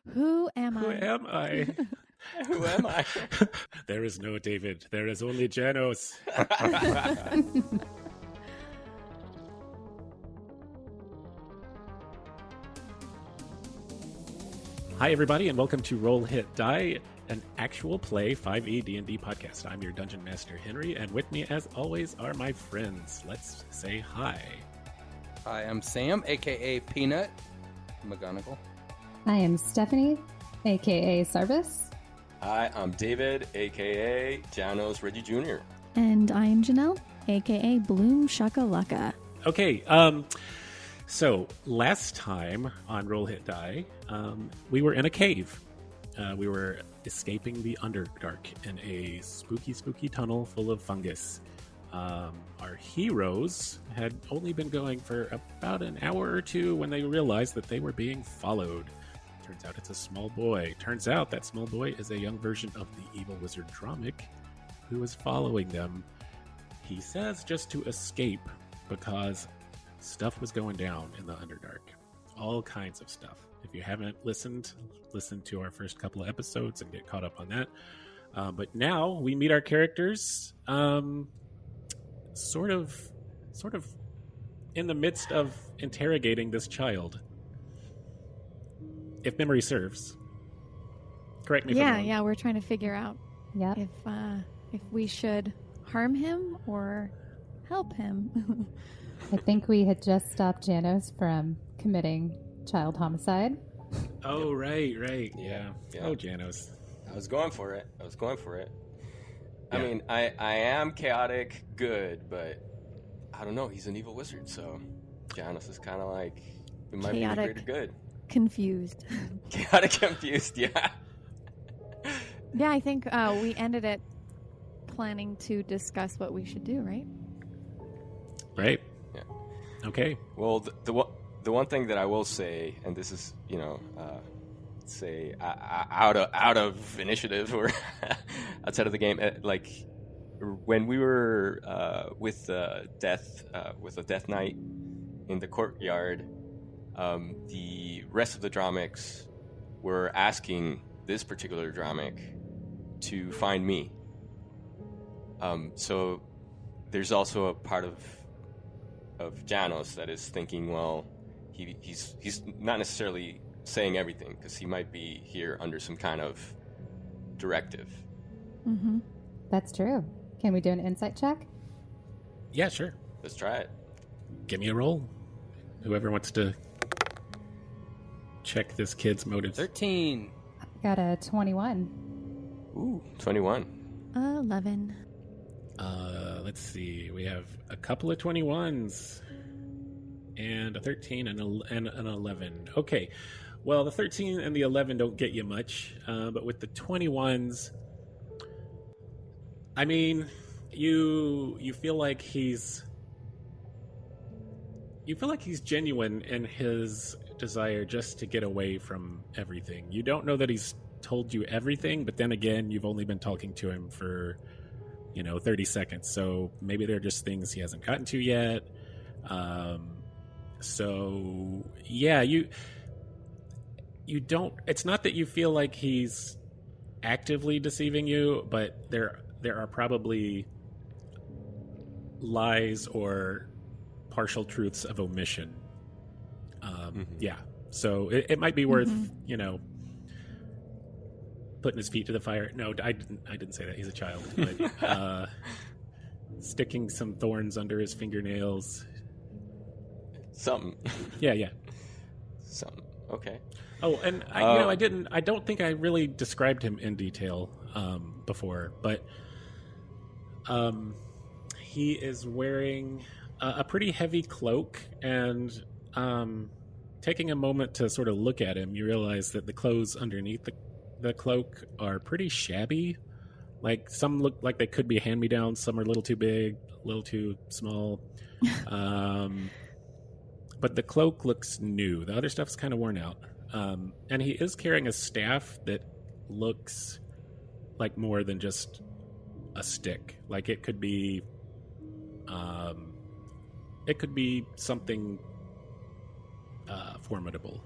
Who am Who I? am I? Who am I? There is no David. There is only Janos. Hi, everybody, and welcome to Roll.Hit.Die, an actual play 5e D&D podcast. I'm your Dungeon Master, Henry, and with me, as always, are my friends. Let's say hi. I am Sam, a.k.a. Peanut McGonagall. I am Stephanie, a.k.a. Sarvis. Hi, I'm David, a.k.a. Janos Reggie Jr. And I am Janelle, aka Bloom Shakalaka. Okay, so last time on Roll.Hit.Die, we were in a cave. We were escaping the Underdark in a spooky tunnel full of fungus. Our heroes had only been going for about an hour or two when they realized that they were being followed. Turns out it's a small boy. Turns out that small boy is a young version of the evil wizard Dromic, who is following them. He says just to escape because stuff was going down in the Underdark. All kinds of stuff. If you haven't listened, listen to our first couple of episodes and get caught up on that. But now we meet our characters sort of in the midst of interrogating this child. If memory serves. Correct me if I'm wrong. Yeah, we're trying to figure out Yep. if we should harm him or help him. I think we had just stopped Janos from committing child homicide. Oh, right. Yeah. Yeah. Oh, Janos. I was going for it. I Yeah. mean, I am chaotic good, but I don't know. He's an evil wizard, so Janos is kind of like, it might Chaotic. be the greater good. Confused. Chaotic confused, yeah. Yeah, I think we ended it planning to discuss what we should do, right? Right? Yeah. Okay. Well, the one thing that I will say, and this is, say out of initiative or outside of the game, like when we were with the Death Knight in the courtyard, the rest of the Dromics were asking this particular Dromic to find me. So there's also a part of Janos that is thinking, well, he's not necessarily saying everything because he might be here under some kind of directive. Mm-hmm. That's true. Can we do an insight check? Yeah, sure. Let's try it. Give me a roll. Whoever wants to check this kid's motives. 13. Got a 21. Ooh, 21. 11. Let's see. We have a couple of 21s and a 13 and an 11. Okay. Well, the 13 and the 11 don't get you much, but with the 21s, I mean, you feel like he's genuine in his desire just to get away from everything. You don't know that he's told you everything, but then again, you've only been talking to him for 30 seconds, so maybe they're just things he hasn't gotten to yet. So yeah, you don't, it's not that you feel like he's actively deceiving you, but there are probably lies or partial truths of omission. Yeah, so it might be worth putting his feet to the fire. No, I didn't say that. He's a child. But, sticking some thorns under his fingernails. Something. Yeah. Something. Okay. Oh, and I don't think I really described him in detail before, but he is wearing a pretty heavy cloak, and taking a moment to sort of look at him, you realize that the clothes underneath the cloak are pretty shabby. Like, some look like they could be hand-me-downs, some are a little too big, a little too small. But the cloak looks new. The other stuff's kind of worn out. And he is carrying a staff that looks like more than just a stick. Like, it could be something formidable.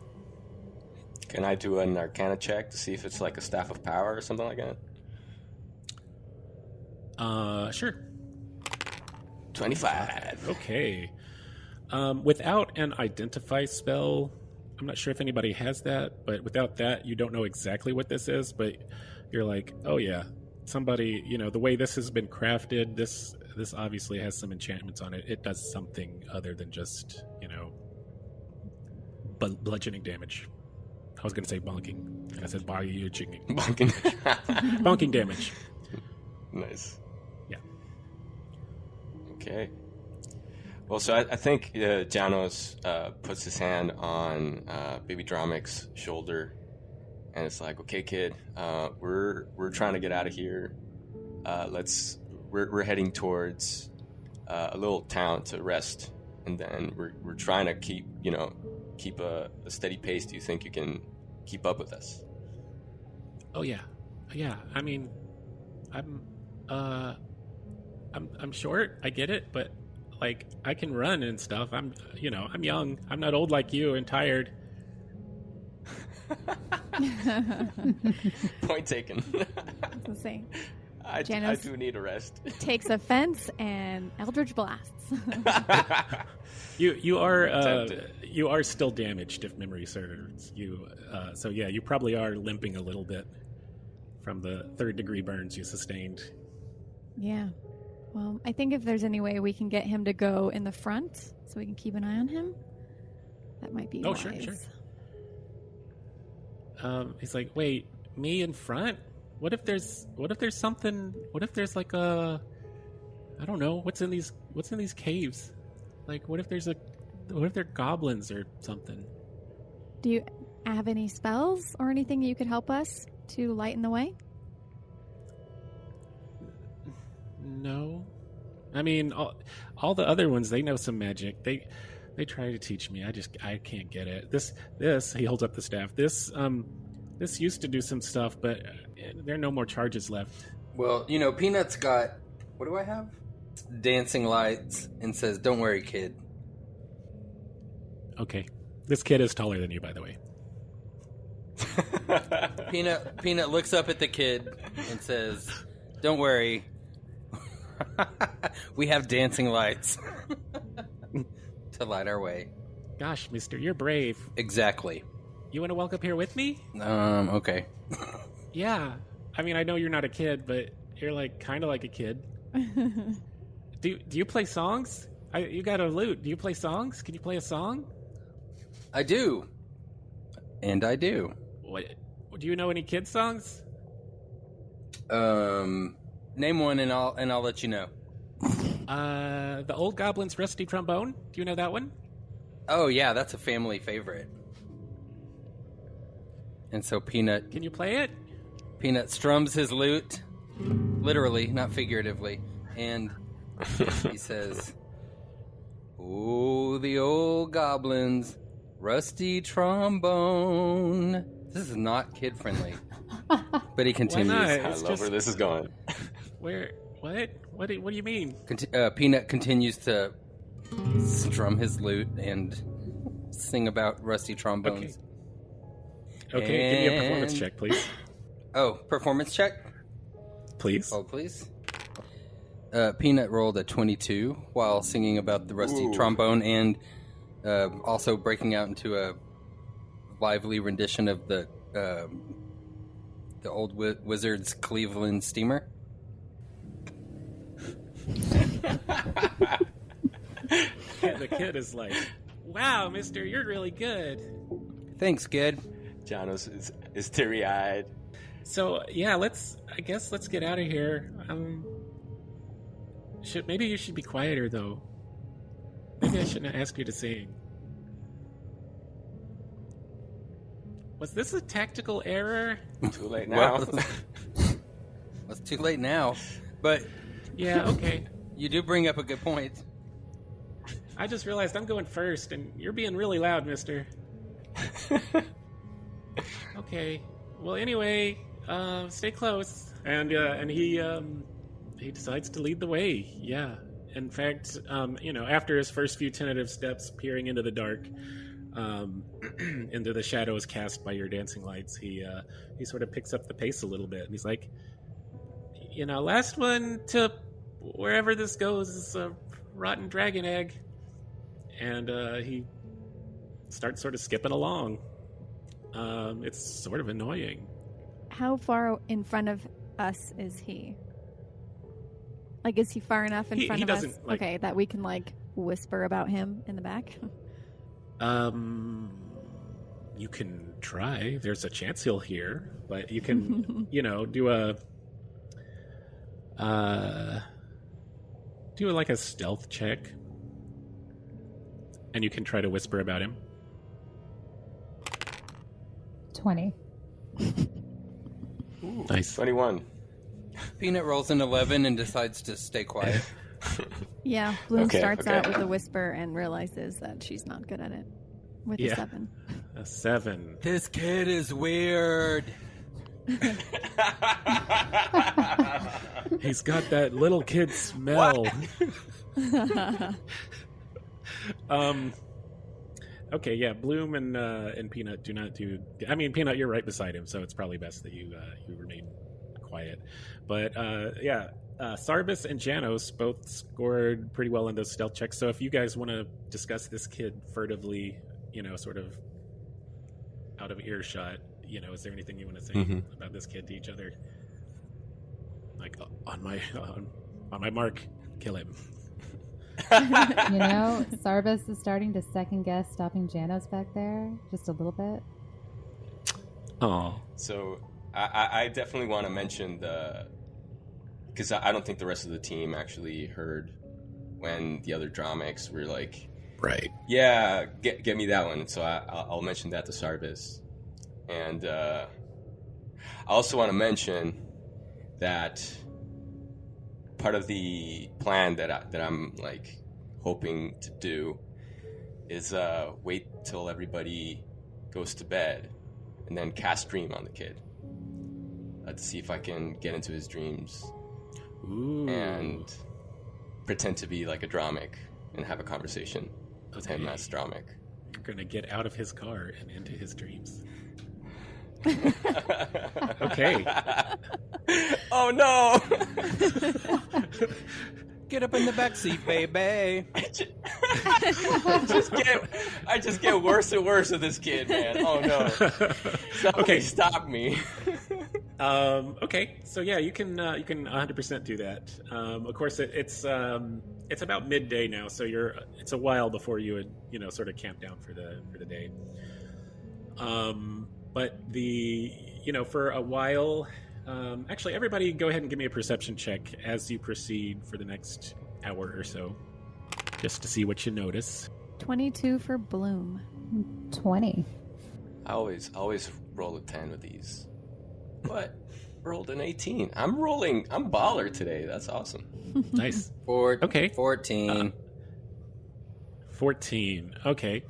Can I do an Arcana check to see if it's like a staff of power or something like that? Sure. 25. Okay. Without an identify spell, I'm not sure if anybody has that, but without that, you don't know exactly what this is, but you're like, oh yeah, somebody, the way this has been crafted, this obviously has some enchantments on it. It does something other than just, bludgeoning damage. I was going to say bonking, and I said bonking. Bonking damage. Nice. Yeah. Okay. Well, so I think Janos puts his hand on Baby Dramic's shoulder, and it's like, okay, kid, we're trying to get out of here. We're heading towards a little town to rest, and then we're trying to keep a steady pace. Do you think you can keep up with us? Oh yeah. I mean, I'm short. I get it, but like I can run and stuff. I'm young. I'm not old like you and tired. Point taken. That's the same. I do need a rest. Takes offense and Eldritch blasts. You are still damaged if memory serves. So yeah, you probably are limping a little bit from the 3rd-degree burns you sustained. Yeah. Well, I think if there's any way we can get him to go in the front so we can keep an eye on him, that might be wise. Sure. He's like, wait, me in front? What if there's something? What if there's like I don't know, what's in these caves? Like, what if they're goblins or something? Do you have any spells or anything you could help us to lighten the way? No. I mean, all the other ones, they know some magic. They try to teach me. I can't get it. This he holds up the staff. This used to do some stuff, but there are no more charges left. Well, Peanut's got, what do I have? Dancing lights, and says, "Don't worry, kid." Okay. This kid is taller than you, by the way. Peanut looks up at the kid and says, "Don't worry. We have dancing lights to light our way." Gosh, mister, you're brave. Exactly. You want to walk up here with me? Okay. Yeah. I mean, I know you're not a kid, but you're like kind of like a kid. Do you play songs? You got a lute. Do you play songs? Can you play a song? I do. And I do. What? Do you know any kid songs? Name one and I'll let you know. The Old Goblin's Rusty Trombone. Do you know that one? Oh yeah, that's a family favorite. And so Peanut... Can you play it? Peanut strums his lute, literally, not figuratively, and he says, "Oh, the old goblin's rusty trombone." This is not kid-friendly. But he continues. Why not? I love where this is going. Where? What? What do you mean? Peanut continues to strum his lute and sing about rusty trombones. Okay, give me a performance check, please. Oh, performance check? Please. Oh, please. Peanut rolled a 22 while singing about the rusty trombone and also breaking out into a lively rendition of the old wizard's Cleveland steamer. The kid is like, "Wow, mister, you're really good." Thanks, kid. Janos is teary-eyed. So yeah, let's get out of here. Maybe you should be quieter though. Maybe I shouldn't ask you to sing. Was this a tactical error? Too late now. Well, it's too late now. But yeah, okay. You do bring up a good point. I just realized I'm going first, and you're being really loud, mister. Okay. Well, anyway, stay close. And he decides to lead the way. Yeah. In fact, after his first few tentative steps peering into the dark, into the shadows cast by your dancing lights, he sort of picks up the pace a little bit, and he's like, last one to wherever this goes is a rotten dragon egg. And he starts sort of skipping along. It's sort of annoying. How far in front of us is he? Like, is he far enough in front of us? Okay, that we can, like, whisper about him in the back? You can try. There's a chance he'll hear, but you can, do a stealth check, and you can try to whisper about him. 20. Ooh, nice. 21. Peanut rolls an 11 and decides to stay quiet. Yeah, Bloom starts out with a whisper and realizes that she's not good at it with a 7. A 7. This kid is weird. He's got that little kid smell. Okay, yeah, Bloom and Peanut do not do... I mean, Peanut, you're right beside him, so it's probably best that you remain quiet. But, Sarbis and Janos both scored pretty well in those stealth checks, so if you guys want to discuss this kid furtively, sort of out of earshot, is there anything you want to say about this kid to each other? Like, on my mark, kill him. Sarbis is starting to second guess stopping Janos back there just a little bit. Oh. So I definitely want to mention because I don't think the rest of the team actually heard when the other Dromics were like, right, yeah, get me that one. So I'll mention that to Sarbis. And I also want to mention that part of the plan that I'm like hoping to do is wait till everybody goes to bed and then cast Dream on the kid to see if I can get into his dreams. Ooh. And pretend to be like a Dromic and have a conversation with him as Dromic. You're gonna get out of his car and into his dreams. Okay. Oh no! Get up in the backseat, baby. I just get worse and worse with this kid, man. Oh no! Somebody stop me. Okay, so yeah, you can 100% do that. Of course, it's about midday now, so it's a while before you would sort of camp down for the day. But for a while, actually, everybody go ahead and give me a perception check as you proceed for the next hour or so, just to see what you notice. 22 for Bloom. 20. I always roll a 10 with these. But rolled an 18. I'm baller today. That's awesome. Nice. 14. 14. Okay.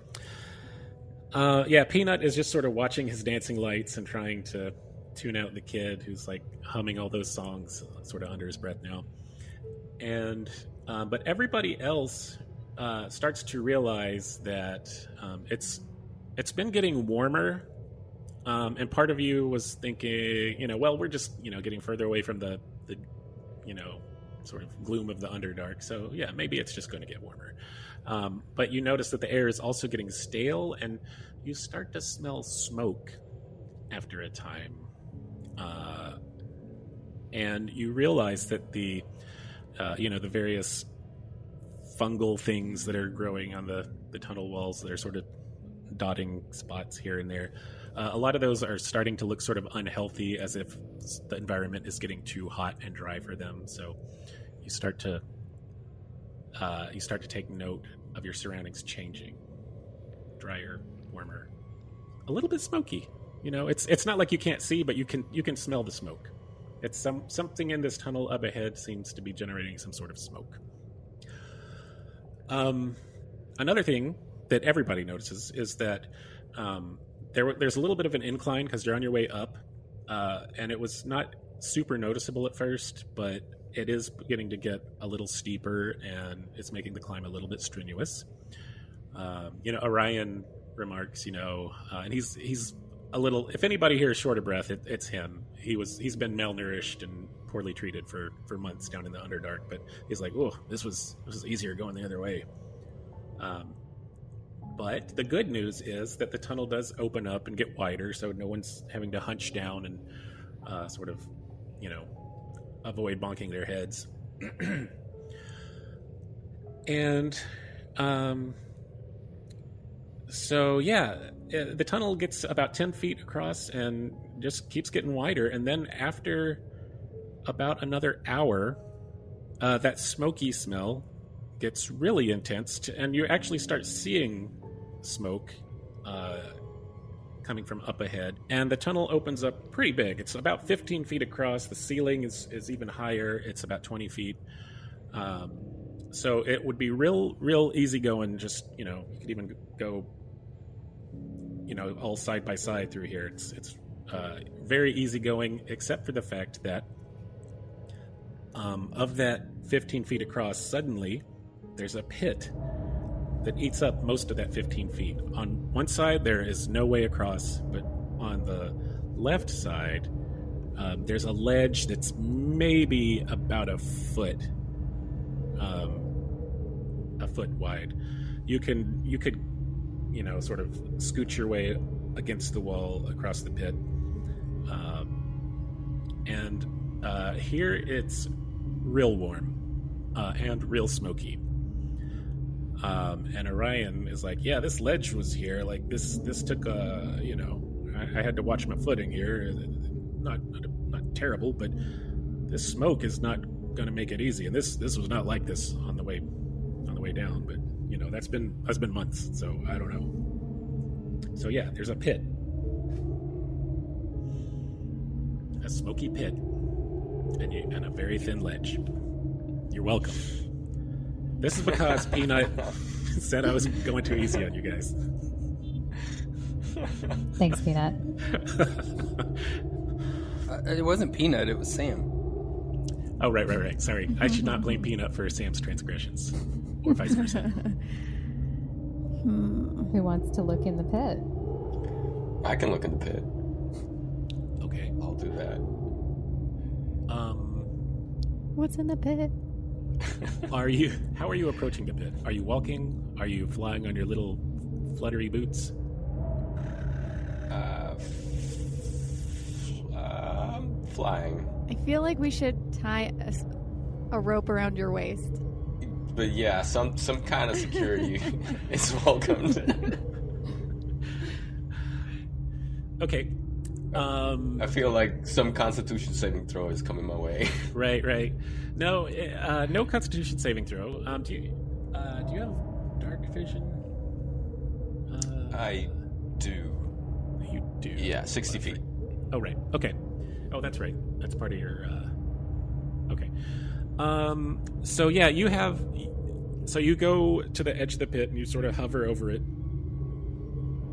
Yeah, Peanut is just sort of watching his dancing lights and trying to tune out the kid who's like humming all those songs sort of under his breath now. And but everybody else starts to realize that it's been getting warmer. And part of you was thinking, well, we're just, getting further away from the sort of gloom of the Underdark. So yeah, maybe it's just going to get warmer. But you notice that the air is also getting stale, and you start to smell smoke after a time. And you realize that the various fungal things that are growing on the tunnel walls that are sort of dotting spots here and there, a lot of those are starting to look sort of unhealthy, as if the environment is getting too hot and dry for them. So you start to take note of your surroundings changing, drier, warmer, a little bit smoky. It's not like you can't see, but you can smell the smoke. It's something in this tunnel up ahead seems to be generating some sort of smoke. Another thing that everybody notices is that there's a little bit of an incline because you're on your way up, and it was not super noticeable at first, but it is beginning to get a little steeper, and it's making the climb a little bit strenuous. Orion remarks, and he's a little. If anybody here is short of breath, it's him. He's been malnourished and poorly treated for months down in the Underdark, but he's like, oh, this was easier going the other way. But the good news is that the tunnel does open up and get wider, so no one's having to hunch down and sort of, avoid bonking their heads. And so, the tunnel gets about 10 feet across and just keeps getting wider. And then after about another hour, that smoky smell gets really intense, and you actually start seeing smoke coming from up ahead. And the tunnel opens up pretty big. It's about 15 feet across. The ceiling is even higher. It's about 20 feet. So it would be real easy going. Just, you could even go, all side by side through here. It's very easy going, except for the fact that of that 15 feet across, suddenly there's a pit that eats up most of that 15 feet. On one side, there is no way across, but on the left side, there's a ledge that's maybe about a foot wide. You could sort of scoot your way against the wall across the pit. And here it's real warm and real smoky. And Orion is like, yeah, this ledge was here. Like this took I had to watch my footing here. Not terrible, but this smoke is not going to make it easy. And this was not like this on the way down. But that's been months, so I don't know. So yeah, there's a pit, a smoky pit, and a very thin ledge. You're welcome. This is because Peanut said I was going too easy on you guys. Thanks, Peanut. It wasn't Peanut, it was Sam. Oh, right. Sorry. I should not blame Peanut for Sam's transgressions. Or vice versa. Who wants to look in the pit? I can look in the pit. Okay. I'll do that. What's in the pit? How are you approaching the pit? Are you walking? Are you flying on your little fluttery boots? Flying. I feel like we should tie a rope around your waist. But yeah, some kind of security is welcomed. Okay. I feel like some Constitution saving throw is coming my way. Right. No, no Constitution saving throw. Do you have dark vision? I do. You do. Yeah, 60 feet. Oh, right. Okay. Oh, that's right. That's part of your. Okay. So yeah, you have. So you go to the edge of the pit and you sort of hover over it,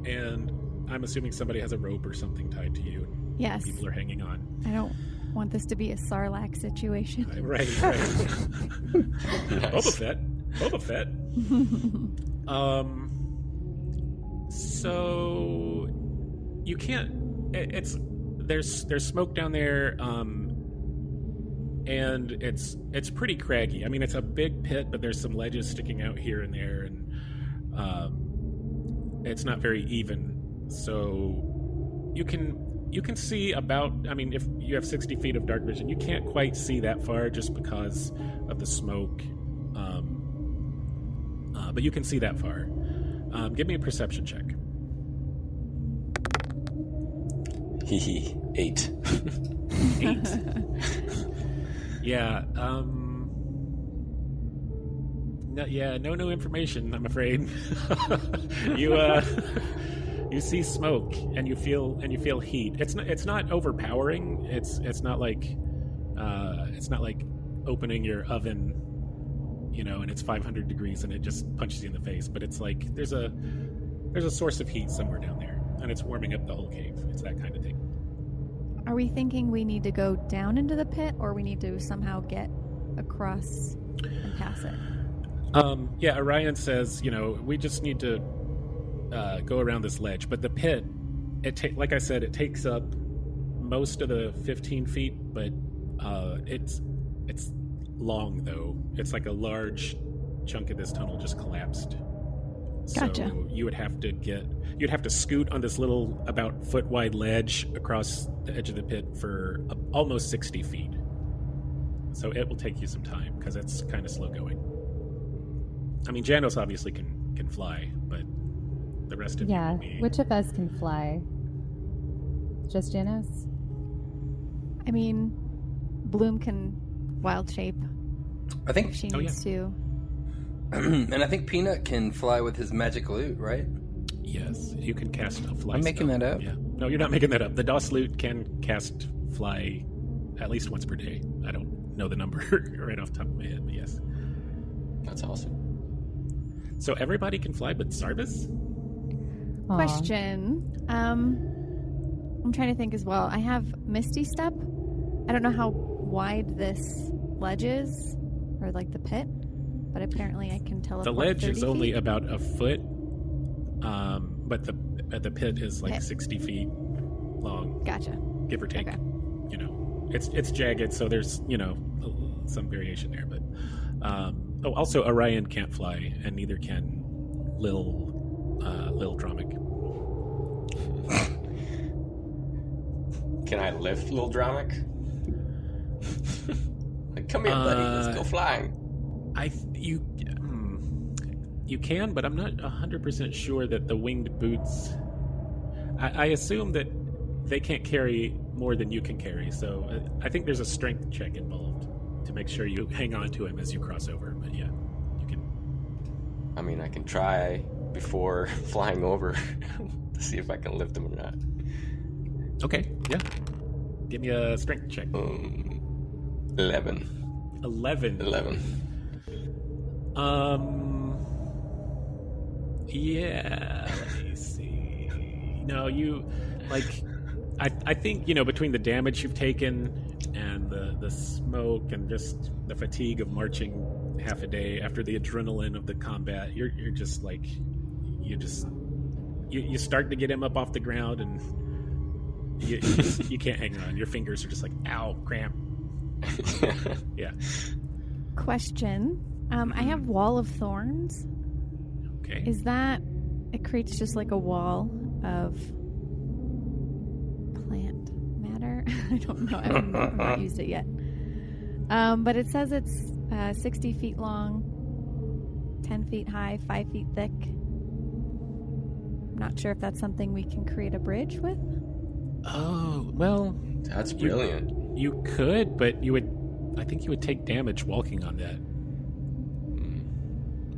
and I'm assuming somebody has a rope or something tied to you. Yes. People are hanging on. I don't want this to be a Sarlacc situation. Right. Nice. Boba Fett. So you can't. There's smoke down there. And it's pretty craggy. I mean, it's a big pit, but there's some ledges sticking out here and there, and it's not very even. So you can see about. I mean, if you have 60 feet of dark vision, you can't quite see that far just because of the smoke. But you can see that far. Give me a perception check. 8. 8. Yeah. No new information, I'm afraid. You see smoke and you feel heat. It's not overpowering. It's not like opening your oven, and it's 500 degrees and it just punches you in the face. But it's like there's a source of heat somewhere down there, and it's warming up the whole cave. It's that kind of thing. Are we thinking we need to go down into the pit, or we need to somehow get across and pass it? Yeah, Orion says, we just need to go around this ledge. But the pit, like I said, it takes up most of the 15 feet, but it's long though. It's like a large chunk of this tunnel just collapsed. Gotcha. So you'd have to scoot on this little about foot wide ledge across the edge of the pit for almost 60 feet. So it will take you some time because it's kind of slow going. I mean, Janos obviously can fly, but the rest of you will be... Which of us can fly? Just Janos? I mean, Bloom can wild shape. I think if she needs to. And I think Peanut can fly with his magic loot, right? Yes, you can cast a fly. I'm making that up. Yeah. No, you're not making that up. The DOS loot can cast fly at least once per day. I don't know the number right off the top of my head, but yes. That's awesome. So everybody can fly but Sarbis? Question. I'm trying to think as well. I have Misty Step. I don't know how wide this ledge is, or like the pit, but apparently I can teleport. The ledge 30 is only feet. about a foot, but the pit is like 60 feet long. Gotcha. Give or take. Okay. You know, it's jagged, so there's some variation there. But also Orion can't fly, and neither can Lil Dromic. Can I lift Lil Dromic? Like, come here, buddy. Let's go flying. You can, but I'm not 100% sure that the winged boots... I assume that they can't carry more than you can carry, so I think there's a strength check involved to make sure you hang on to him as you cross over, but yeah, you can... I mean, I can try before flying over to see if I can lift him or not. Okay, yeah. Give me a strength check. 11. 11. Yeah, let me see. No, you, like, I think, between the damage you've taken and the smoke and just the fatigue of marching half a day after the adrenaline of the combat, you're just like, you start to get him up off the ground and you can't hang on. Your fingers are just like, ow, cramp. Yeah. Question. I have Wall of Thorns. Okay. Is that... It creates just like a wall of plant matter? I don't know. I've not used it yet. But it says it's 60 feet long, 10 feet high, 5 feet thick. I'm not sure if that's something we can create a bridge with. Oh, well... That's brilliant. You could, but I think you would take damage walking on that.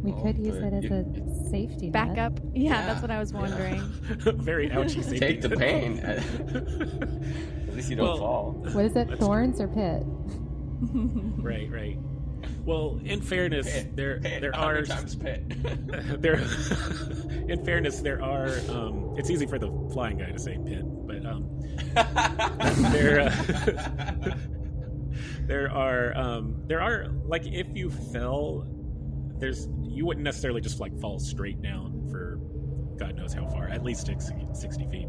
We could use it as a safety net. Backup. Yeah, that's what I was wondering. Very ouchy safety. Take the pain. At least you don't fall. What is it, thorns or pit? Right. Well, in fairness, Pit. there Pit. are... 100 times pit. In fairness, there are... it's easy for the flying guy to say pit, but there are, like, if you fell... You wouldn't necessarily just like fall straight down for God knows how far, at least 60 feet,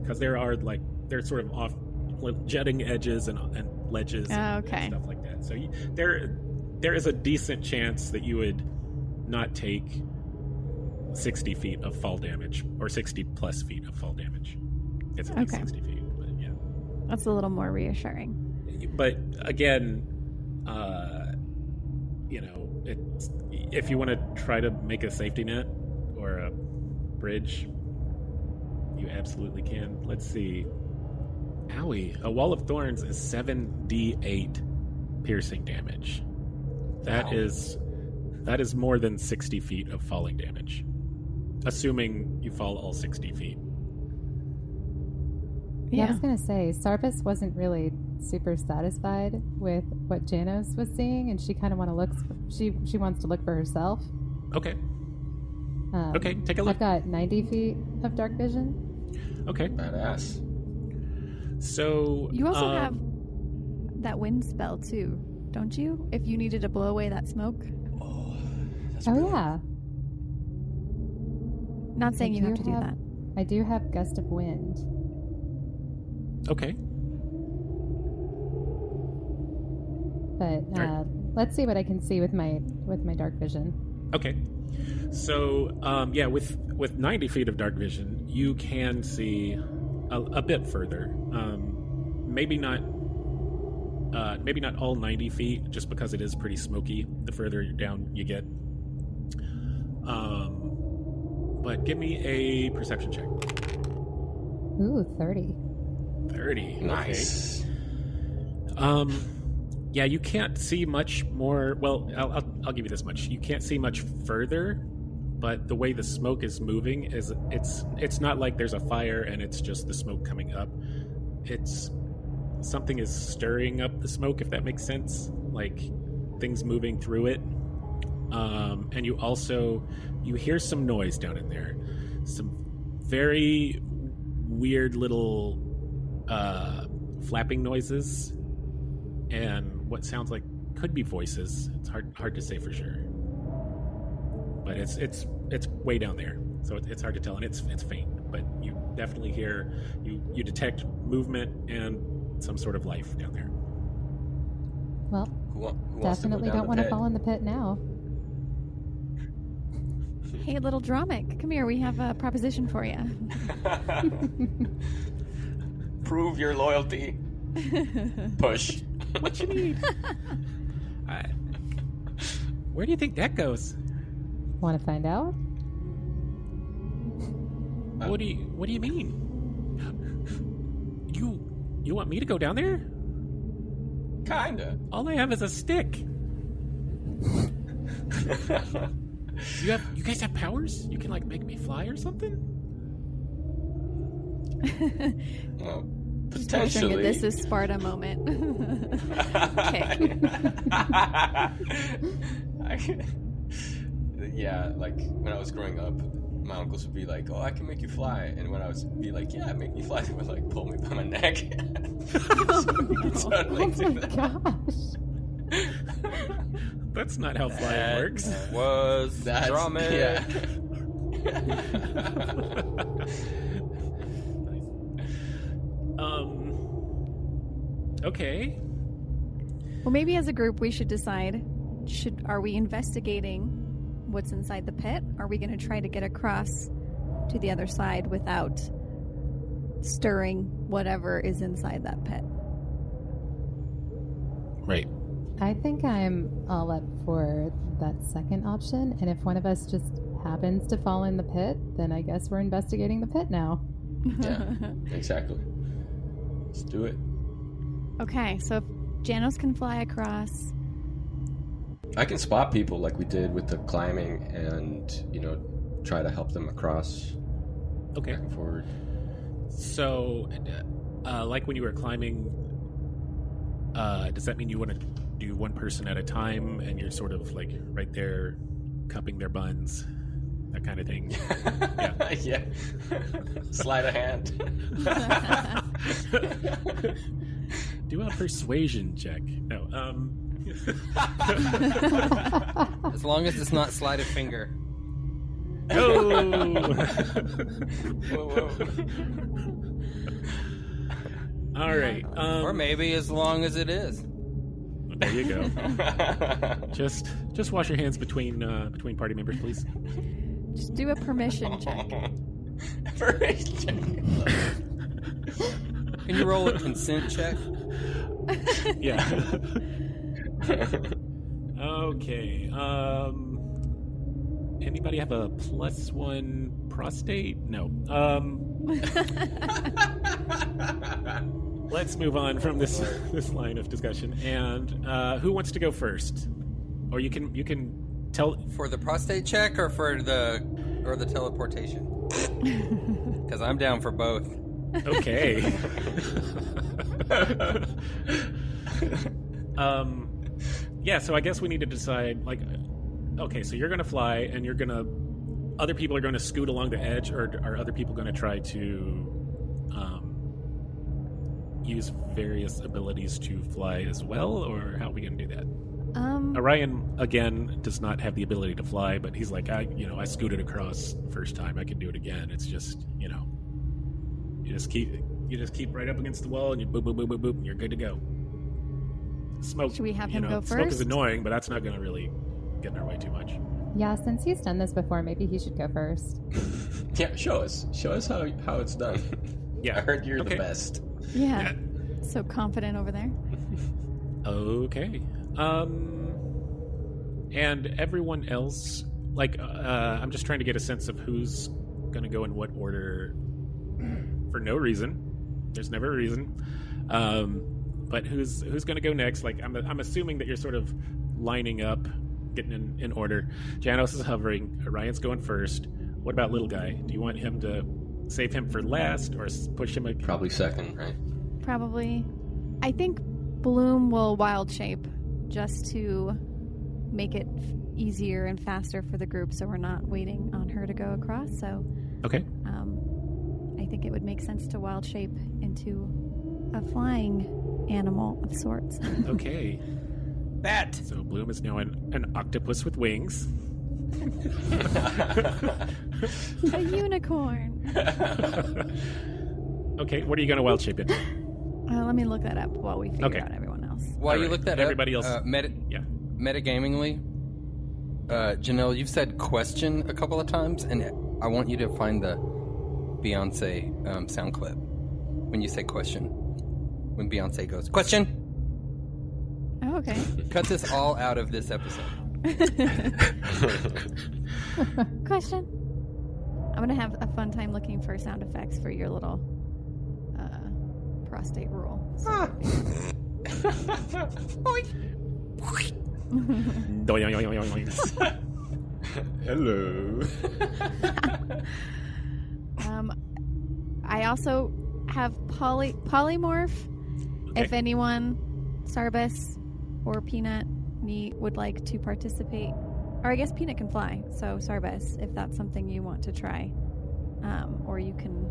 because there are they're sort of off jutting edges and ledges and stuff like that. So there is a decent chance that you would not take 60 feet of fall damage or 60 plus feet of fall damage. It's at least 60 feet, but yeah, that's a little more reassuring. But again, if you want to try to make a safety net or a bridge, you absolutely can. Let's see. Owie. A Wall of Thorns is 7d8 piercing damage. That is more than 60 feet of falling damage. Assuming you fall all 60 feet. Yeah, I was going to say, Sarbis wasn't really super satisfied with what Janos was seeing, and she kind of she wants to look for herself. Okay. Okay, take a look. I've got 90 feet of dark vision. Okay. Badass. So... You also have that wind spell, too, don't you? If you needed to blow away that smoke. Oh, that's Oh, brilliant. yeah. Not saying you have to do that. I do have gust of wind. Okay. But let's see what I can see with my dark vision. Okay. So, with 90 feet of dark vision, you can see a bit further. Maybe not all 90 feet, just because it is pretty smoky the further down you get. But give me a perception check. Ooh, 30. 30. Nice. Okay. Yeah, you can't see much more. Well, I'll give you this much. You can't see much further, but the way the smoke is moving is it's not like there's a fire and it's just the smoke coming up. It's something is stirring up the smoke, if that makes sense. Like things moving through it. And you hear some noise down in there. Some very weird little flapping noises. And what sounds like could be voices. It's hard to say for sure, but it's way down there, so it's hard to tell, and it's faint. But you definitely hear you detect movement and some sort of life down there. Well, who definitely don't want to fall in the pit now. Hey, little Dromic, come here. We have a proposition for you. Prove your loyalty. Push. What you need? Where do you think that goes? Want to find out? What do you mean? You want me to go down there? Kinda. All I have is a stick. You guys have powers? You can like make me fly or something? Well, Just picturing potentially. a This Is Sparta moment. Okay. Yeah, like when I was growing up, my uncles would be like, "Oh, I can make you fly," and when I was be like, "Yeah, make me fly," they would like pull me by my neck. Totally do Oh my that. gosh. That's not how flying works. That's drama. Yeah. Okay. Well, maybe as a group we should decide, are we investigating what's inside the pit? Are we going to try to get across to the other side without stirring whatever is inside that pit? Right. I think I'm all up for that second option, and if one of us just happens to fall in the pit, then I guess we're investigating the pit now. Yeah, exactly. Let's do it. Okay, so if Janos can fly across. I can spot people like we did with the climbing and, try to help them across Okay. back and forward. So, like when you were climbing, does that mean you want to do one person at a time and you're sort of like right there cupping their buns, that kind of thing? Yeah. Yeah. Slide a hand. Do a persuasion check. No. As long as it's not slide a finger. Oh. Whoa. All right. Or maybe as long as it is. There you go. Just wash your hands between party members, please. Just do a permission check. Can Can you roll a consent check? Yeah. Okay. Anybody have a +1 prostate? No. Let's move on from this line of discussion. And who wants to go first? Or you can tell. For the prostate check or for the teleportation? Because I'm down for both. Okay. Yeah, so I guess we need to decide, like, okay, so you're going to fly, and other people are going to scoot along the edge, or are other people going to try to use various abilities to fly as well, or how are we going to do that? Orion, again, does not have the ability to fly, but he's like, I scooted across first time. I can do it again. It's just, you just keep right up against the wall, and you boop, boop, boop, boop, boop, and you're good to go. Smoke. Should we have him go first? Smoke is annoying, but that's not going to really get in our way too much. Yeah, since he's done this before, maybe he should go first. Yeah, show us how it's done. Yeah, I heard you're the best. Yeah. So confident over there. Okay. And everyone else, I'm just trying to get a sense of who's going to go in what order for no reason. There's never a reason. But who's going to go next? I'm assuming that you're sort of lining up, getting in order. Janos is hovering. Orion's going first. What about little guy? Do you want him to save him for last or push him? Probably second, right? Probably. I think Bloom will wild shape just to make it easier and faster for the group, so we're not waiting on her to go across. So, okay. I think it would make sense to wild shape into a flying animal of sorts. Okay. Bat. So Bloom is now an octopus with wings. A unicorn. Okay, what are you going to wild shape into? Let me look that up while we figure out everyone else. While you look that everybody up, else, metagamingly, Janelle, you've said question a couple of times, and I want you to find the Beyonce sound clip when you say question. When Beyonce goes, question! Oh, okay. Cut this all out of this episode. Question. I'm going to have a fun time looking for sound effects for your little prostate rule. So Hello. I also have polymorph. Okay. If anyone, Sarbus or Peanut, would like to participate, or I guess Peanut can fly. So Sarbus, if that's something you want to try, or you can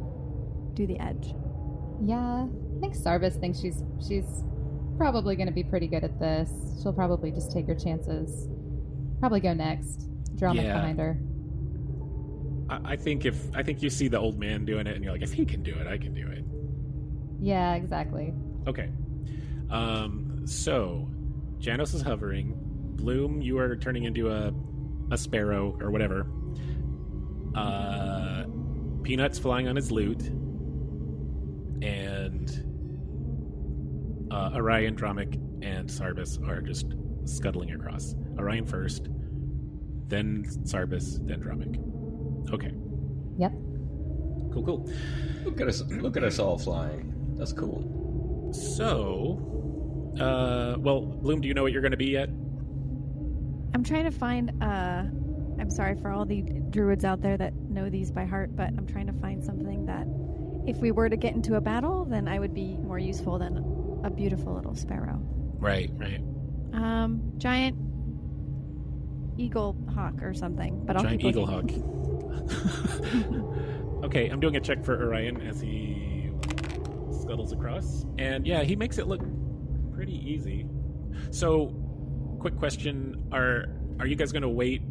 do the edge. Yeah, I think Sarbus thinks she's probably going to be pretty good at this. She'll probably just take her chances. Probably go next. Draw behind her. I think you see the old man doing it, and you're like, if he can do it, I can do it. Yeah, exactly. Okay. So Janos is hovering. Bloom, you are turning into a sparrow or whatever. Peanut's flying on his lute. And Orion, Dromic, and Sarbus are just scuttling across. Orion first, then Sarbus, then Dromic. Okay. Yep. Cool. Look at us all flying. That's cool. So, Bloom, do you know what you're going to be yet? I'm trying to find, I'm sorry for all the druids out there that know these by heart, but I'm trying to find something that if we were to get into a battle, then I would be more useful than a beautiful little sparrow. Right. Giant eagle hawk or something, but I'll Giant keep eagle looking. hawk. Okay, I'm doing a check for Orion as he scuttles across. And yeah, he makes it look pretty easy. So, quick question, are you guys going to wait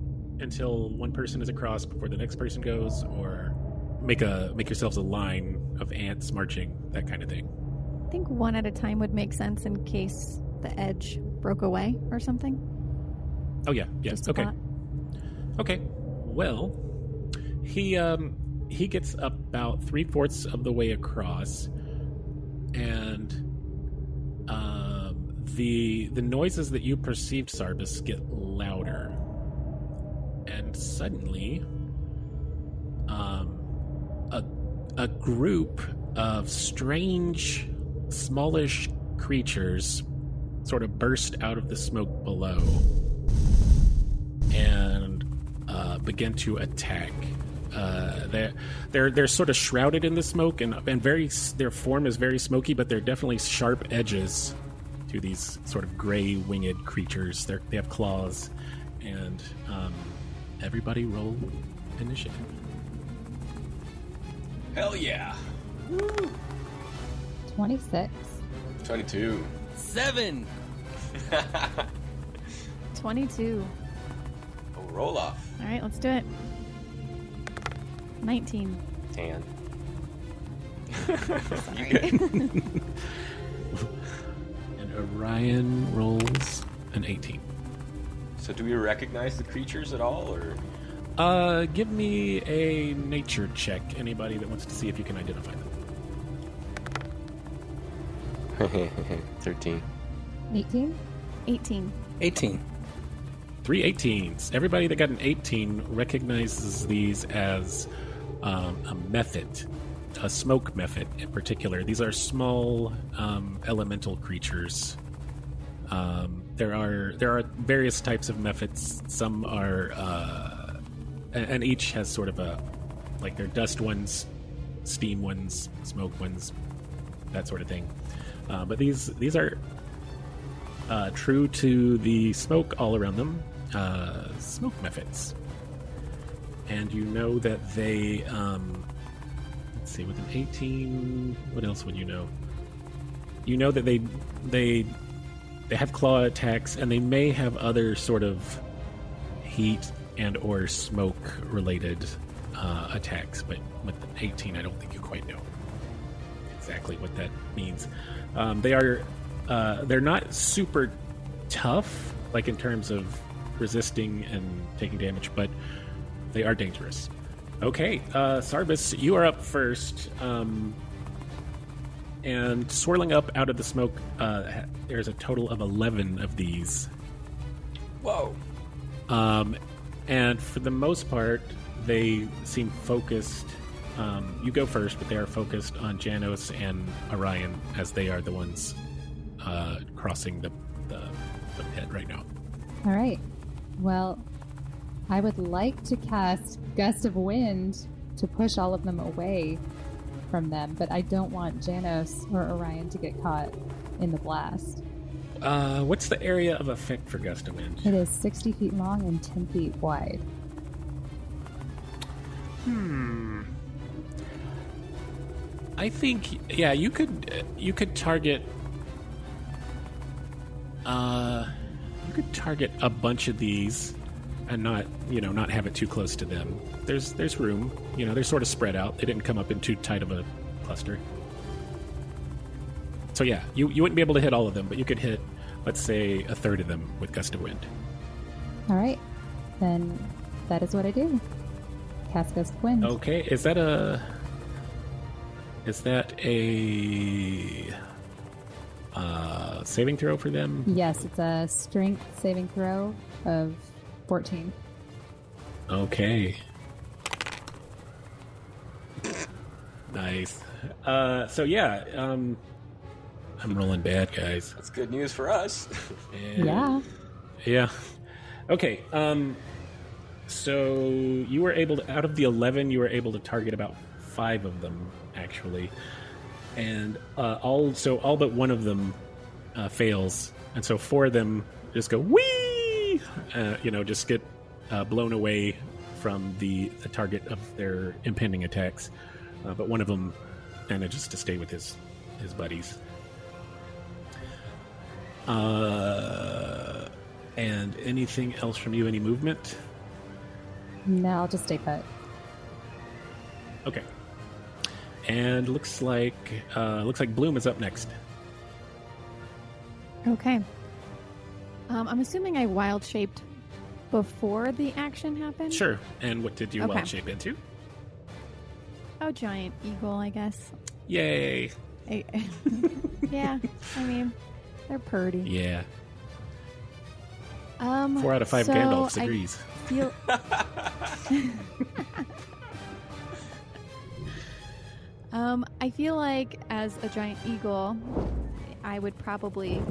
until one person is across before the next person goes, or make yourselves a line of ants marching, that kind of thing? I think one at a time would make sense in case the edge broke away or something. Oh yeah. Just a Okay. thought. Okay. Well, he gets about 3/4 of the way across, and the noises that you perceived, Sarbus, get louder, and suddenly, a group of strange, smallish creatures sort of burst out of the smoke below and begin to attack. They're sort of shrouded in the smoke, and their form is very smoky, but they're definitely sharp edges to these sort of gray winged creatures. They have claws, and everybody roll initiative. Hell yeah. 26. 22. 7. 22. Oh, roll off. All right, let's do it. 19. Tan. Sorry. And Orion rolls an 18. So do we recognize the creatures at all, or? Give me a nature check. Anybody that wants to see if you can identify them. 13. 18? 18. 18. 3 18s. Everybody that got an 18 recognizes these as a mephit, a smoke mephit in particular. These are small elemental creatures. There are various types of mephits. Some are, and each has sort of like they're dust ones, steam ones, smoke ones, that sort of thing. But these are true to the smoke all around them. Smoke mephits. And you know that they, let's see, with an 18, what else would you know? You know that they have claw attacks, and they may have other sort of heat and or smoke related attacks, but with an 18, I don't think you quite know exactly what that means. They're not super tough, like in terms of resisting and taking damage, but they are dangerous. Okay, Sarbis, you are up first. And swirling up out of the smoke, there's a total of 11 of these. Whoa. And for the most part, they seem focused. You go first, but they are focused on Janos and Orion, as they are the ones crossing the pit right now. All right. Well, I would like to cast Gust of Wind to push all of them away from them, but I don't want Janos or Orion to get caught in the blast. What's the area of effect for Gust of Wind? It is 60 feet long and 10 feet wide. I think, yeah, you could target. You could target a bunch of these, and not have it too close to them. There's room. They're sort of spread out. They didn't come up in too tight of a cluster. So yeah, you wouldn't be able to hit all of them, but you could hit, let's say, a third of them with Gust of Wind. All right. Then that is what I do. Cast Gust of Wind. Okay, is that a saving throw for them? Yes, it's a strength saving throw of 14. Okay. Nice. So yeah, I'm rolling bad, guys. That's good news for us. And- Yeah. Okay. So you were able to, out of the 11, you were able to target about 5 of them, actually, and all but one of them fails, and so 4 of them just go whee, just get blown away from the target of their impending attacks. But one of them manages to stay with his buddies. And anything else from you? Any movement? No, I'll just stay put. Okay. And looks like Bloom is up next. Okay. I'm assuming I wild shaped before the action happened? Sure. And what did you Okay. wild shape into? Oh, giant eagle, I guess. Yay! Yeah, I mean, they're pretty. Yeah. 4 4 out of 5 Gandalfs agrees. I feel like as a giant eagle, I would probably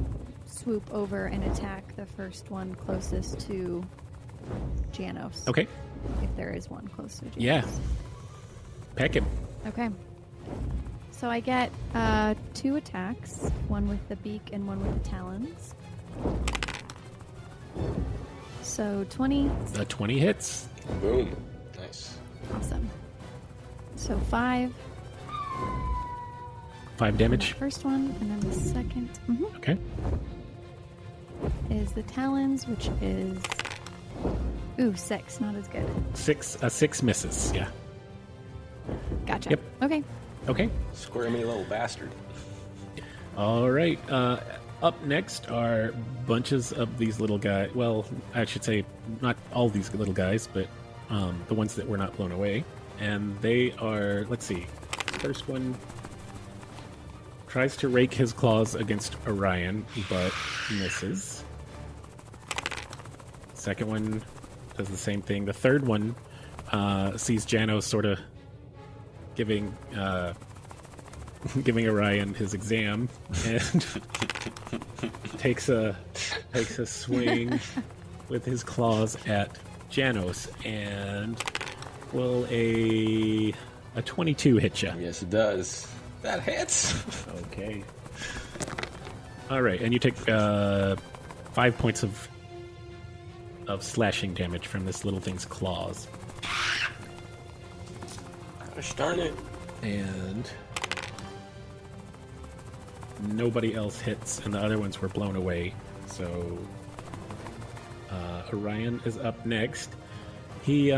swoop over and attack the first one closest to Janos. Okay. If there is one close to Janos. Yeah. Peck him. Okay. So I get 2 attacks, one with the beak and one with the talons. So 20. The 20 hits. Boom. Nice. Awesome. So 5. 5 damage. First one, and then the second. Okay. is the talons, which is 6, not as good. 6 misses. Yeah. Gotcha. Yep. Okay. Okay. Squirmy little bastard. All right. Up next are bunches of these little guys. Well, I should say not all these little guys, but the ones that were not blown away. And they are, let's see. First one tries to rake his claws against Orion, but misses. Second one does the same thing. The third one sees Janos sort of giving Orion his exam and takes a swing with his claws at Janos, and will a 22 hit you? Yes, it does. That hits. Okay. All right, and you take 5 points of slashing damage from this little thing's claws. Gosh darn it. And nobody else hits, and the other ones were blown away. So Orion is up next. He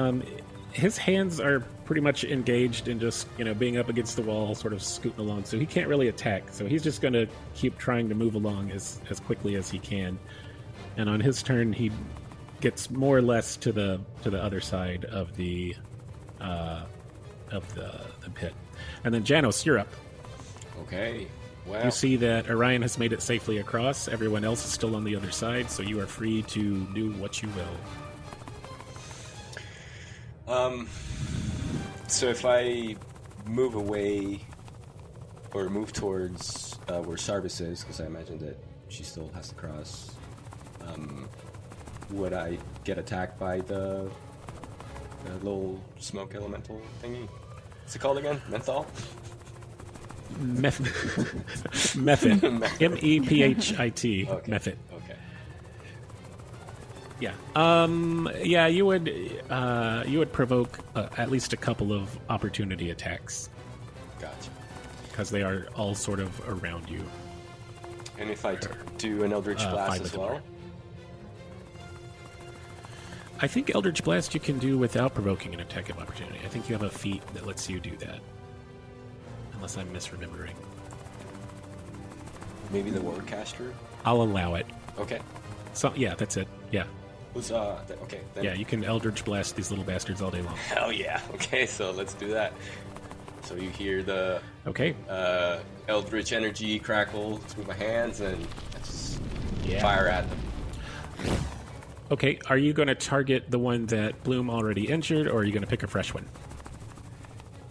his hands are pretty much engaged in just being up against the wall, sort of scooting along. So he can't really attack. So he's just going to keep trying to move along as quickly as he can. And on his turn, he gets more or less to the other side of the pit. And then Janos, you're up. Okay. Well, You see that Orion has made it safely across. Everyone else is still on the other side, so you are free to do what you will. So if I move away or move towards where Sarbis is, because I imagine that she still has to cross, would I get attacked by the little smoke elemental thingy? What's it called again? Menthol? Mephit. M-E-P-H-I-T. Okay. Mephit. Okay. Yeah. Yeah, you would provoke at least a couple of opportunity attacks Gotcha. because they are all sort of around you. And if I do an Eldritch 5 Blast with as the well? bar. I think Eldritch Blast you can do without provoking an attack of opportunity. I think you have a feat that lets you do that. Unless I'm misremembering. Maybe the Warcaster? I'll allow it. Okay. So yeah, that's it. Yeah. Who's, okay. Then. Yeah, you can Eldritch Blast these little bastards all day long. Hell yeah. Okay, so let's do that. So you hear the Okay. Eldritch energy crackle through my hands, and I just Yeah. fire at them. Okay, are you going to target the one that Bloom already injured, or are you going to pick a fresh one?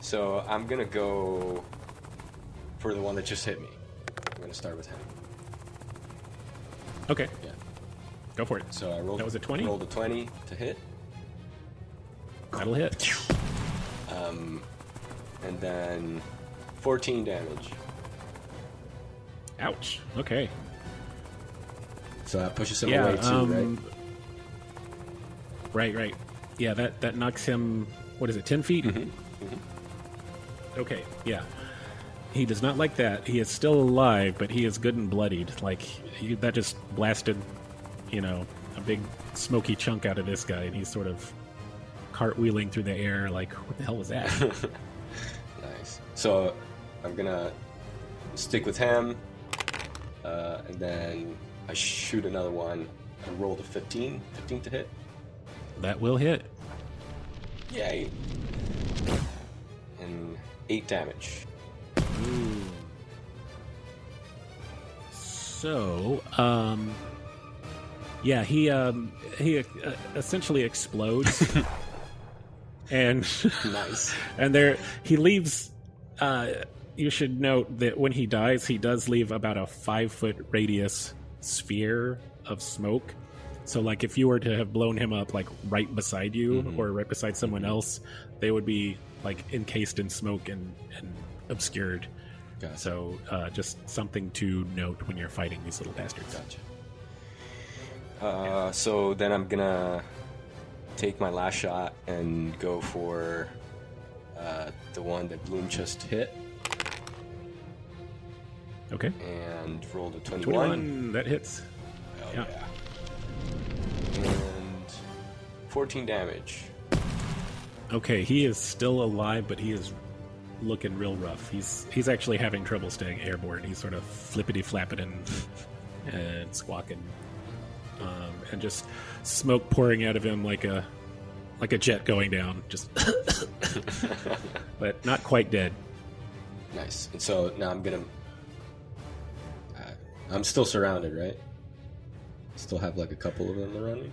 So I'm going to go for the one that just hit me. I'm going to start with him. Okay, Yeah. go for it. So I rolled. That was a 20? Rolled a 20 to hit. That'll hit. And then 14 damage. Ouch. Okay. So that pushes him Yeah. away too, right? Right. Yeah, that knocks him. What is it? 10 feet. Mm-hmm. Okay. Yeah. He does not like that. He is still alive, but he is good and bloodied. Like that just blasted, a big smoky chunk out of this guy, and he's sort of cartwheeling through the air. Like, what the hell was that? Nice. So I'm gonna stick with him, and then I shoot another one. I rolled a 15 to hit. That will hit. Yay! And 8 damage. So, yeah, he essentially explodes, and Nice. and there he leaves. You should note that when he dies, he does leave about a 5-foot radius sphere of smoke. So, like, if you were to have blown him up, like, right beside you or right beside someone else, they would be, like, encased in smoke and obscured. Gotcha. So, just something to note when you're fighting these little bastards. Gotcha. So then I'm gonna take my last shot and go for the one that Bloom just hit, Okay. and rolled a 21. 21, that hits. Oh, Yeah. yeah. 14 damage. Okay, he is still alive, but he is looking real rough. He's actually having trouble staying airborne. He's sort of flippity flapping and squawking, and just smoke pouring out of him like a jet going down. Just, but not quite dead. Nice. And so now I'm gonna. I'm still surrounded, right? Still have like a couple of them around me.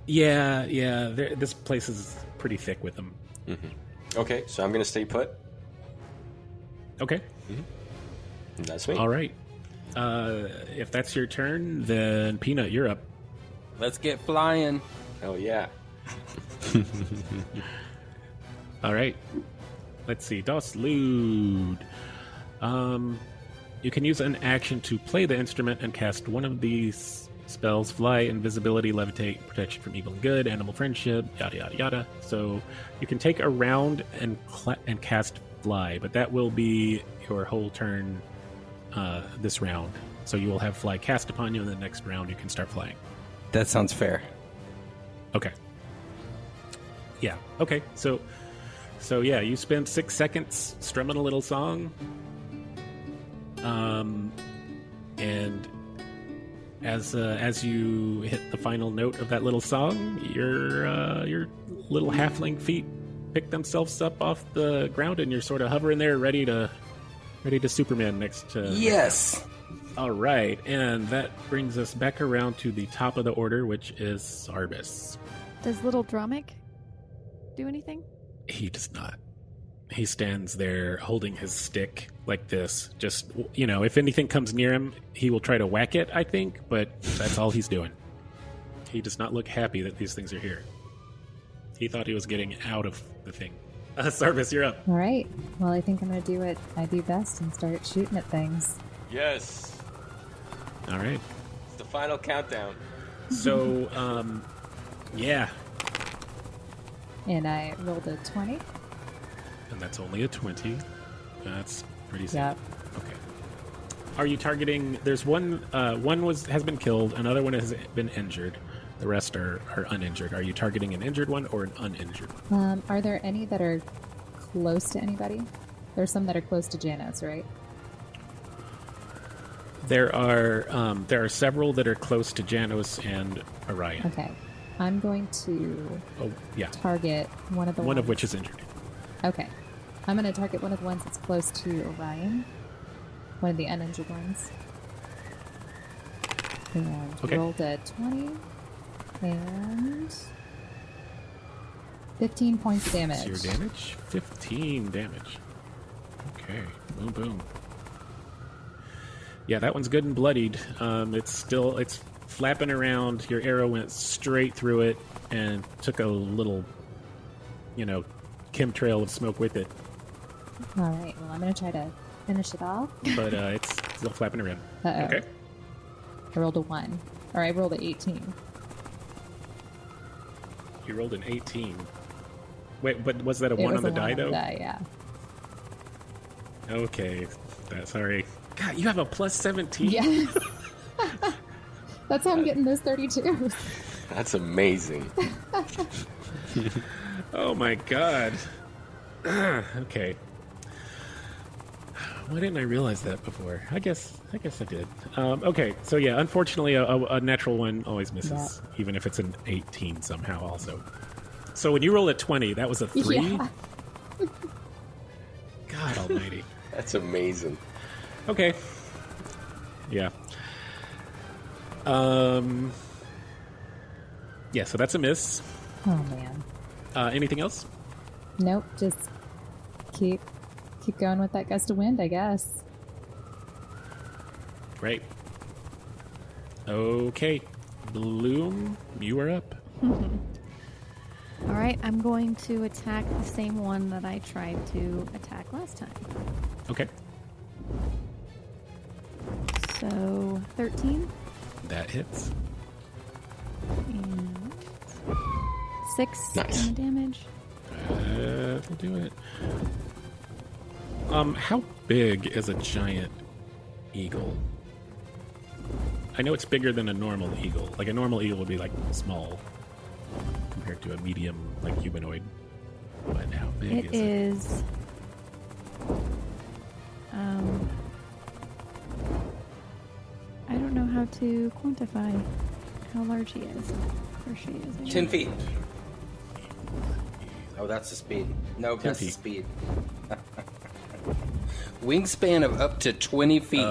Yeah. This place is pretty thick with them. Mm-hmm. Okay, so I'm gonna stay put. Okay. Mm-hmm. That's me. All right. If that's your turn, then Peanut, you're up. Let's get flying. Oh yeah. All right. Let's see. Das Lud. You can use an action to play the instrument and cast one of these spells: fly, invisibility, levitate, protection from evil and good, animal friendship, yada yada yada. So you can take a round and cast fly, but that will be your whole turn this round. So you will have fly cast upon you, and the next round you can start flying. That sounds fair. Okay. Yeah. Okay. So yeah, you spend 6 seconds strumming a little song. And as you hit the final note of that little song, your little halfling feet pick themselves up off the ground, and you're sort of hovering there, ready to Superman next to. Yes. All right, and that brings us back around to the top of the order, which is Sarbis. Does little Dromic do anything? He does not. He stands there holding his stick like this. Just, if anything comes near him, he will try to whack it, I think, but that's all he's doing. He does not look happy that these things are here. He thought he was getting out of the thing. Sarbis, you're up. All right. Well, I think I'm going to do what I do best and start shooting at things. Yes. All right. It's the final countdown. So, yeah. And I rolled a 20. And that's only a 20. That's pretty safe. Yep. Okay. Are you targeting? There's one. One has been killed. Another one has been injured. The rest are uninjured. Are you targeting an injured one or an uninjured one? Are there any that are close to anybody? There's some that are close to Janos, right? There are several that are close to Janos and Orion. Okay. I'm going to target one of the one ones. of which is injured. Okay. I'm going to target one of the ones that's close to Orion. One of the uninjured ones. And rolled a 20. And 15 points of damage. What's your damage? 15 damage. Okay. Boom, boom. Yeah, that one's good and bloodied. It's flapping around. Your arrow went straight through it and took a little, chemtrail of smoke with it. All right. Well, I'm going to try to finish it off. But it's still flapping around. Uh-oh. Okay. I rolled a 1. Or I rolled an 18. You rolled an 18. Wait, but was that a 1 on the die, though? Die, yeah. Okay. Sorry. God, you have a plus 17? Yes. That's how I'm getting those 32. That's amazing. Oh my god. Okay. Why didn't I realize that before? I guess I did. Okay, so yeah, unfortunately, a natural one always misses, even if it's an 18 somehow. Also, so when you roll a 20, that was a 3. Yeah. God Almighty. That's amazing. Okay. Yeah. Yeah. So that's a miss. Oh man. Anything else? Nope. Just keep going with that gust of wind, I guess. Right. Okay. Bloom, you are up. All right, I'm going to attack the same one that I tried to attack last time. Okay. So 13 That hits. and 6 Nice. damage. That'll do it. How big is a giant eagle? I know it's bigger than a normal eagle. Like a normal eagle would be like small. compared to a medium, like, humanoid. But how big It is it? is. I don't know how to quantify how large he is. Or she is. 10 feet. Oh, that's the speed. No, 10 that's feet. the speed. Wingspan of up to 20 feet.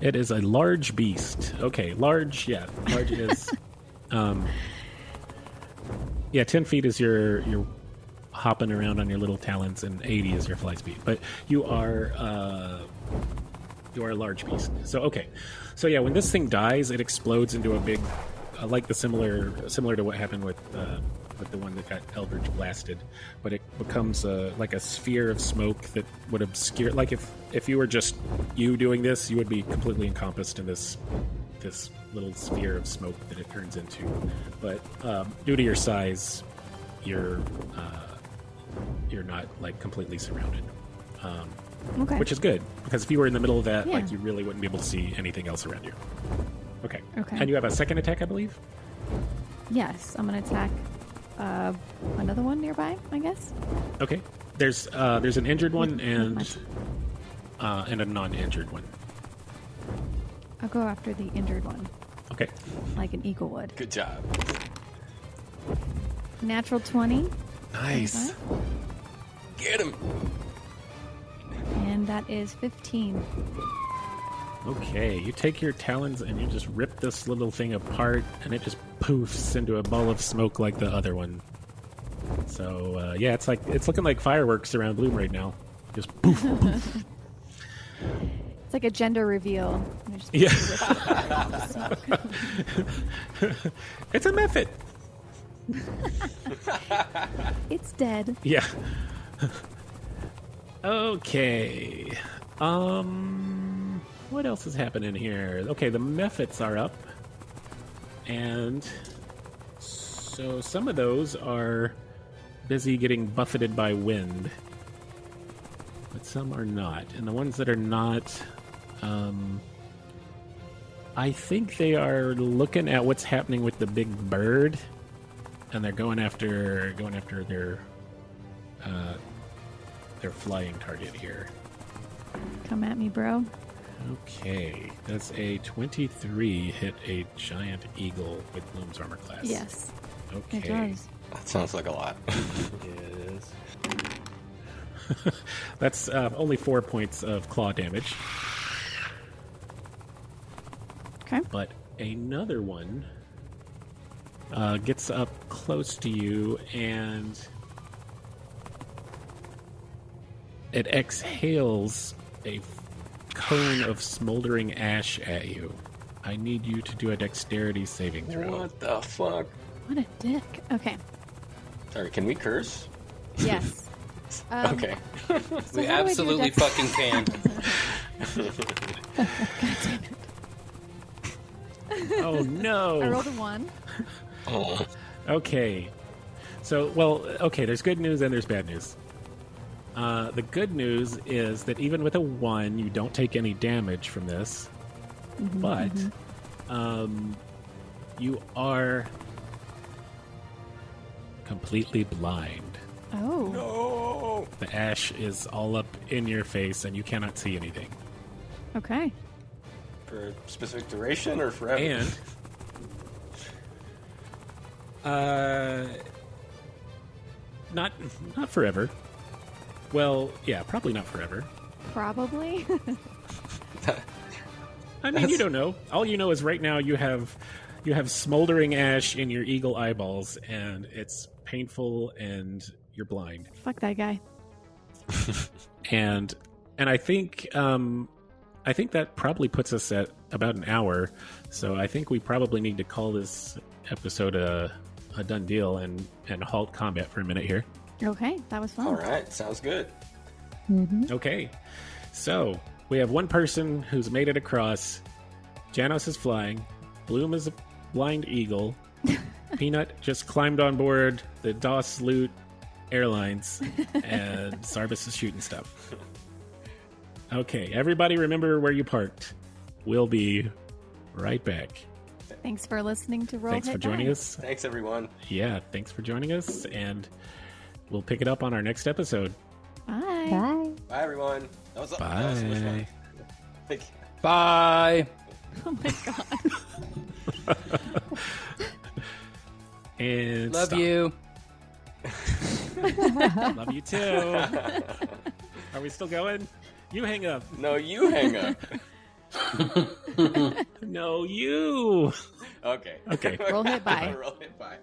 It is a large beast. Okay, large, yeah. Large is... yeah, 10 feet is your hopping around on your little talons, and 80 is your fly speed. But you are a large beast. So, okay. So, yeah, when this thing dies, it explodes into a big... like the similar to what happened with the one that got Eldritch blasted, but it becomes like a sphere of smoke that would obscure. Like if you were just you doing this, you would be completely encompassed in this little sphere of smoke that it turns into. But due to your size, you're not like completely surrounded, Okay. which is good because if you were in the middle of that, Yeah. like you really wouldn't be able to see anything else around you. Okay. Okay. And you have a second attack, I believe. Yes, I'm going to attack another one nearby, I guess. Okay. There's an injured one With and a non-injured one. I'll go after the injured one, Okay. like an eagle would. Good job. Natural 20. Nice. Get him. And that is 15. Okay. You take your talons and you just rip this little thing apart, and it just poofs into a ball of smoke like the other one. So yeah, it's looking like fireworks around Bloom right now. Just poof. Poof. It's like a gender reveal. You just Yeah. rip it. It's a Mephit. It's dead. Yeah. Okay. What else is happening here? Okay, the Mephits are up. And so some of those are busy getting buffeted by wind. But some are not. And the ones that are not, I think they are looking at what's happening with the big bird, and they're going after their flying target here. Come at me, bro. Okay, does a 23 hit a giant eagle with Bloom's armor class? Yes, Okay. it does. That sounds like a lot. It is. That's only 4 points of claw damage. Okay. But another one gets up close to you and it exhales a cone of smoldering ash at you. I need you to do a dexterity saving throw. What the fuck? What a dick. Okay. Sorry, can we curse? Yes. Okay. So We how do I do a absolutely dex- fucking can. God damn it. Oh no! I rolled a 1. Oh. Okay. So, well, okay, there's good news and there's bad news. The good news is that even with a 1, you don't take any damage from this. But you are completely blind. Oh. No. The ash is all up in your face and you cannot see anything. Okay. For a specific duration or forever? And not forever. Well, yeah, probably not forever. Probably. I mean, you don't know. All you know is right now you have smoldering ash in your eagle eyeballs, and it's painful, and you're blind. Fuck that guy. And I think that probably puts us at about an hour. So I think we probably need to call this episode a done deal and halt combat for a minute here. Okay, that was fun. All right, sounds good. Okay, so we have one person who's made it across. Janos is flying. Bloom is a blind eagle. Peanut just climbed on board the DOS Loot Airlines, and Sarbus is shooting stuff. Okay, everybody remember where you parked. We'll be right back. Thanks for listening to Roll. Thanks for joining us. Thanks, everyone. Yeah, thanks for joining us, and we'll pick it up on our next episode. Bye. Bye. Bye, everyone. That was so much fun. Bye. Thank you. Bye. Oh my god. And Love stop. you. Love you too. Are we still going? You hang up. No, you hang up. No, you. Okay. Okay. Roll hit bye. Roll hit bye.